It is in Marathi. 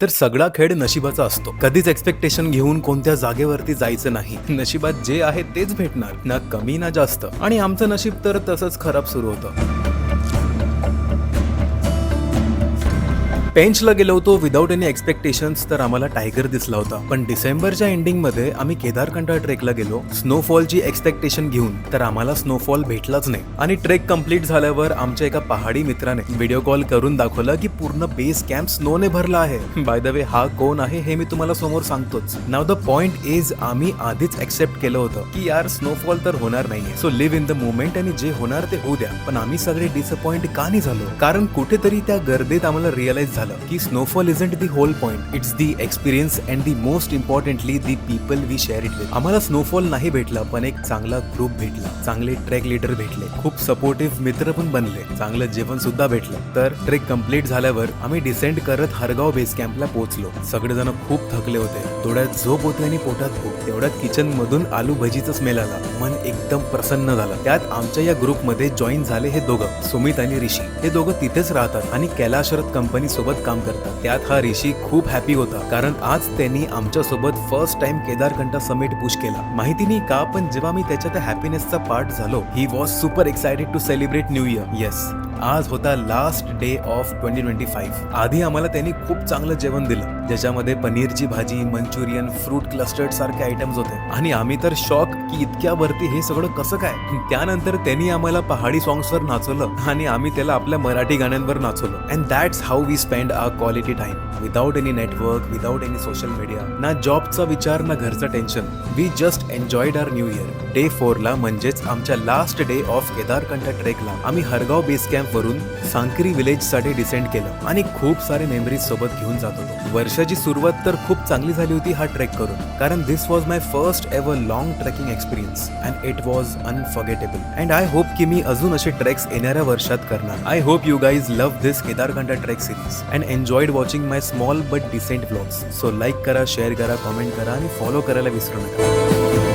तर सगळा खेळ नशिबाचा असतो. कधीच एक्सपेक्टेशन घेऊन कोणत्या जागेवरती जायचं नाही. नशिबात जे आहे तेच भेटणार, ना कमी ना जास्त. आणि आमचं नशीब तर तसंच खराब सुरू होतं. पेंचला गेलो होतो विदाऊट एनी एक्सपेक्टेशन्स, तर आम्हाला टायगर दिसला होता. पण डिसेंबरच्या एंडिंग मध्ये आम्ही केदारकंठा ट्रेकला गेलो स्नोफॉलची एक्सपेक्टेशन घेऊन, तर आम्हाला स्नोफॉल भेटलाच नाही. आणि ट्रेक कम्प्लीट झाल्यावर आमच्या एका पहाडी मित्राने व्हिडिओ कॉल करून दाखवला की पूर्ण बेस कॅम्प स्नोने भरला आहे. बाय द वे हा कोण आहे हे मी तुम्हाला समोर सांगतोच. नाव द पॉइंट इज, आम्ही आधीच एक्सेप्ट केलं होतं की यार स्नोफॉल तर होणार नाहीये, so live in the moment आणि जे होणार ते होऊ द्या. पण आम्ही सगळे डिसअपॉइंट का नाही झालो, कारण कुठेतरी त्या गर्दीत आम्हाला रिअलाइज की snowfall isn't the whole point, it's the experience and the most importantly the people we share it with. आम्हाला स्नोफॉल नाही भेटला, पण एक चांगला ग्रुप भेटला, चांगले ट्रेक लीडर भेटले, खूप सपोर्टिव्ह मित्र पण बनले, चांगलं जेवण सुद्धा भेटलं. तर ट्रेक कम्प्लीट झाल्यावर आम्ही डिसेंड करत हरगाव बेस कॅम्पला पोहोचलो. सगळेजण खूप थकले होते, डोळ्यात झोप होती आणि पोटात भूक. तेवढ्यात किचन मधून आलू भजीचा स्मेल आला, मन एकदम प्रसन्न झालं. त्यात आमच्या या ग्रुपमध्ये जॉईन झाले हे दोघं, सुमित आणि ऋषी. हे दोघं तिथेच राहतात आणि कैलाशरथ कंपनी सोबत काम करतात. त्यात हा ऋषी खूप हॅपी होता, कारण आज त्यांनी आमच्या सोबत first time Kedarkantha summit push केला. माहिती नाही का, पण जेव्हा मी त्याच्या त्या हॅपीनेसचा पार्ट झालो, he was super excited to celebrate new year. Yes, आज होता लास्ट डे ऑफ 2025. आधी आम्हाला त्यांनी खूप चांगलं जेवण दिलं, ज्याच्यामध्ये पनीरची भाजी, मंचुरियन, फ्रूट क्लस्टर्ड सारखे आयटम्स होते. आणि आम्ही तर शॉक की इतक्या वरती हे सगळं कसं काय. त्यानंतर त्यांनी आम्हाला पहाडी सॉंग्सवर नाचवलं आणि आम्ही त्याला आपल्या मराठी गाण्यांवर नाचवलं. And that's how we spend our quality time, without any network, without any social media, ना जॉबचा विचार ना घरचं tension. We just enjoyed our new year. Day 4 ला म्हणजेच आमच्या लास्ट डे ऑफ केदारकंठा ट्रेकला आम्ही हरगाव बेस कॅम्प वरून सांकरी विलेज साठी डिसेंड केलं आणि खूप सारे मेमरीज सोबत घेऊन जात होतो. वर्षाची सुरुवात तर खूप चांगली झाली होती हा ट्रेक करून, कारण this was my first ever long trekking experience and it was unforgettable. And I hope की मी अजून असे ट्रेक्स येणाऱ्या वर्षात करणार. I hope you guys love this Kedarkantha trek series and enjoyed watching my small but decent vlogs. So like करा, शेअर करा, कॉमेंट करा आणि फॉलो करायला विसरू नका.